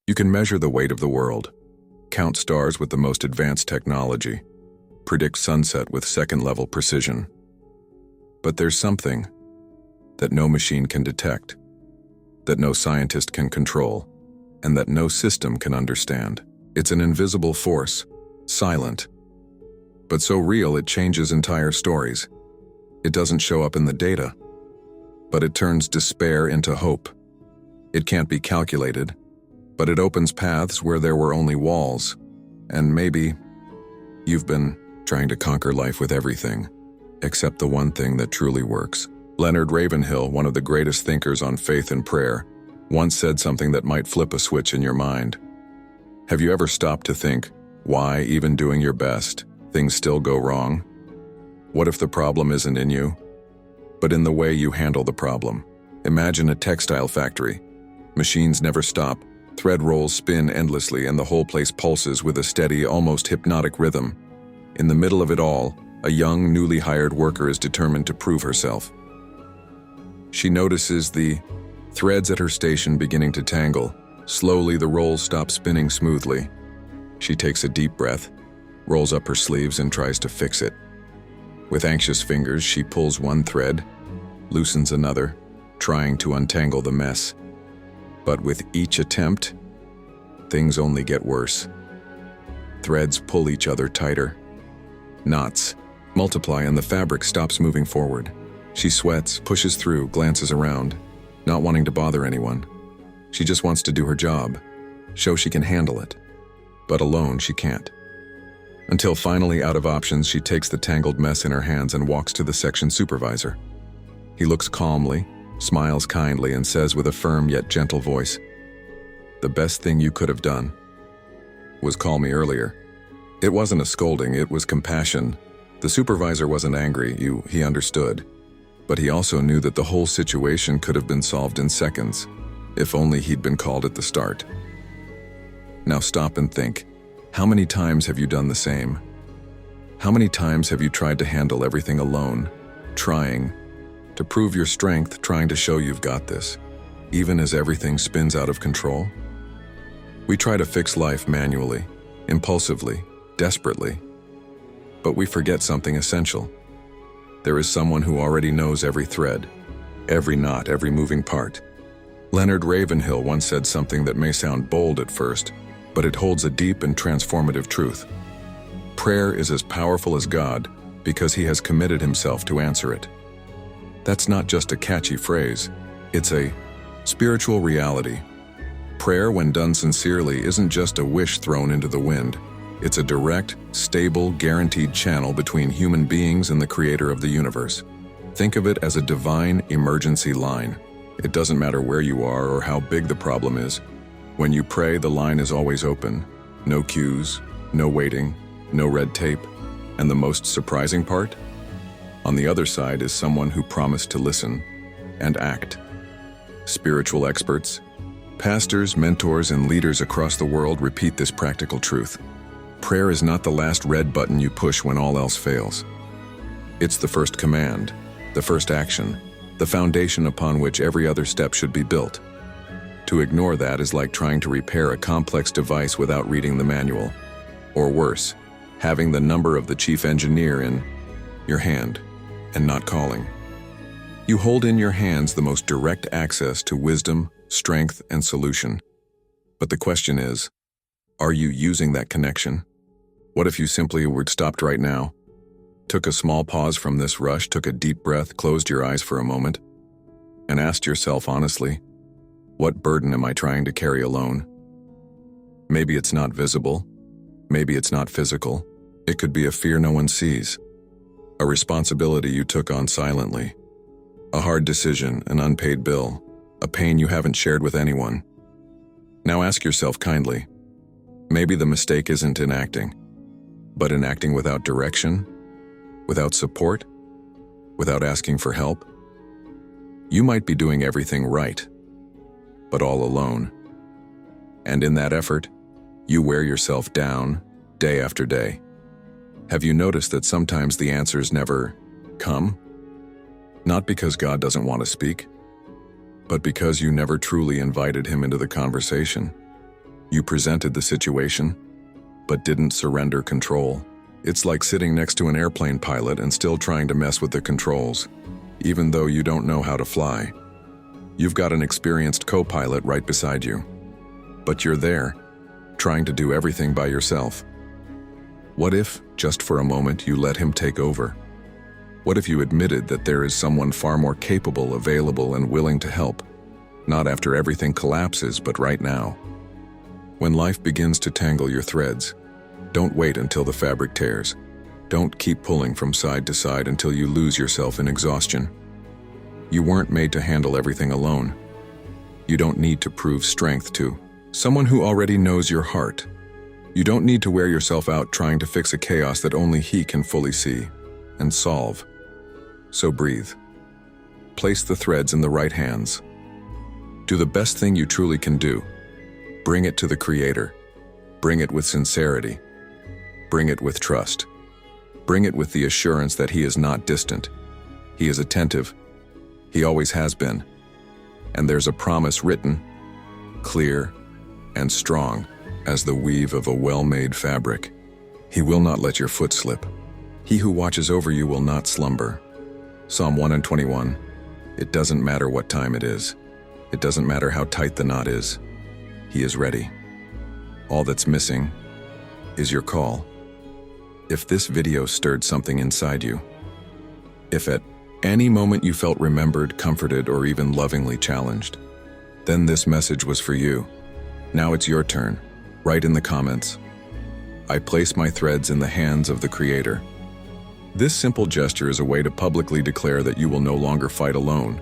You can measure the weight of the world, count stars with the most advanced technology, predict sunset with second-level precision. But there's something that no machine can detect, that no scientist can control, and that no system can understand. It's an invisible force, silent, but so real it changes entire stories. It doesn't show up in the data, but it turns despair into hope. It can't be calculated, but it opens paths where there were only walls. And maybe you've been trying to conquer life with everything, except the one thing that truly works. Leonard Ravenhill, one of the greatest thinkers on faith and prayer, once said something that might flip a switch in your mind. Have you ever stopped to think, why, even doing your best, things still go wrong? What if the problem isn't in you, but in the way you handle the problem? Imagine a textile factory. Machines never stop. Thread rolls spin endlessly and the whole place pulses with a steady, almost hypnotic rhythm. In the middle of it all, a young, newly hired worker is determined to prove herself. She notices the threads at her station beginning to tangle. Slowly, the rolls stop spinning smoothly. She takes a deep breath, rolls up her sleeves and tries to fix it. With anxious fingers, she pulls one thread, loosens another, trying to untangle the mess. But with each attempt, things only get worse. Threads pull each other tighter. Knots multiply and the fabric stops moving forward. She sweats, pushes through, glances around, not wanting to bother anyone. She just wants to do her job, show she can handle it. But alone, she can't. Until finally, out of options, she takes the tangled mess in her hands and walks to the section supervisor. He looks calmly, smiles kindly, and says with a firm yet gentle voice, "The best thing you could have done was call me earlier." It wasn't a scolding, it was compassion. The supervisor wasn't angry, he understood. But he also knew that the whole situation could have been solved in seconds, if only he'd been called at the start. Now stop and think. How many times have you done the same? How many times have you tried to handle everything alone, trying to prove your strength, trying to show you've got this, even as everything spins out of control? We try to fix life manually, impulsively, desperately. But we forget something essential. There is someone who already knows every thread, every knot, every moving part. Leonard Ravenhill once said something that may sound bold at first, but it holds a deep and transformative truth. Prayer is as powerful as God because He has committed Himself to answer it. That's not just a catchy phrase, it's a spiritual reality. Prayer, when done sincerely, isn't just a wish thrown into the wind. It's a direct, stable, guaranteed channel between human beings and the Creator of the universe. Think of it as a divine emergency line. It doesn't matter where you are or how big the problem is. When you pray, the line is always open. No queues, no waiting, no red tape. And the most surprising part? On the other side is someone who promised to listen and act. Spiritual experts, pastors, mentors, and leaders across the world repeat this practical truth. Prayer is not the last red button you push when all else fails. It's the first command, the first action, the foundation upon which every other step should be built. To ignore that is like trying to repair a complex device without reading the manual. Or worse, having the number of the chief engineer in your hand and not calling. You hold in your hands the most direct access to wisdom, strength, and solution. But the question is, are you using that connection? What if you simply were stopped right now, took a small pause from this rush, took a deep breath, closed your eyes for a moment, and asked yourself honestly, what burden am I trying to carry alone? Maybe it's not visible. Maybe it's not physical. It could be a fear no one sees, a responsibility you took on silently, a hard decision, an unpaid bill, a pain you haven't shared with anyone. Now ask yourself kindly, maybe the mistake isn't in acting, but in acting without direction, without support, without asking for help. You might be doing everything right, but all alone. And in that effort, you wear yourself down day after day. Have you noticed that sometimes the answers never come? Not because God doesn't want to speak, but because you never truly invited Him into the conversation. You presented the situation, but didn't surrender control. It's like sitting next to an airplane pilot and still trying to mess with the controls, even though you don't know how to fly. You've got an experienced co-pilot right beside you, but you're there, trying to do everything by yourself. What if, just for a moment, you let him take over? What if you admitted that there is someone far more capable, available, and willing to help? Not after everything collapses, but right now. When life begins to tangle your threads, don't wait until the fabric tears. Don't keep pulling from side to side until you lose yourself in exhaustion. You weren't made to handle everything alone. You don't need to prove strength to someone who already knows your heart. You don't need to wear yourself out trying to fix a chaos that only he can fully see and solve. So breathe. Place the threads in the right hands. Do the best thing you truly can do. Bring it to the Creator. Bring it with sincerity. Bring it with trust. Bring it with the assurance that He is not distant. He is attentive. He always has been. And there's a promise written, clear and strong as the weave of a well-made fabric. He will not let your foot slip. He who watches over you will not slumber. Psalm 121. It doesn't matter what time it is. It doesn't matter how tight the knot is. He is ready. All that's missing is your call. If this video stirred something inside you, if at any moment you felt remembered, comforted, or even lovingly challenged, then this message was for you. Now it's your turn. Write in the comments, I place my threads in the hands of the Creator. This simple gesture is a way to publicly declare that you will no longer fight alone.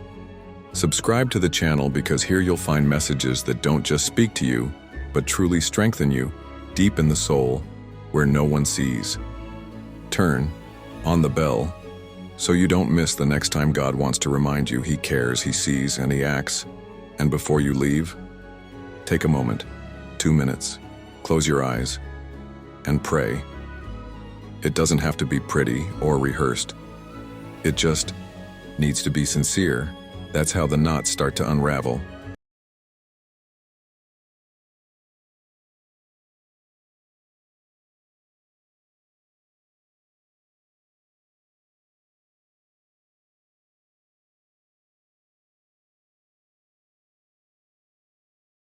Subscribe to the channel because here you'll find messages that don't just speak to you, but truly strengthen you deep in the soul where no one sees. Turn on the bell so you don't miss the next time God wants to remind you He cares, He sees, and He acts. And before you leave, take a moment, 2 minutes, close your eyes, and pray. It doesn't have to be pretty or rehearsed. It just needs to be sincere. That's how the knots start to unravel.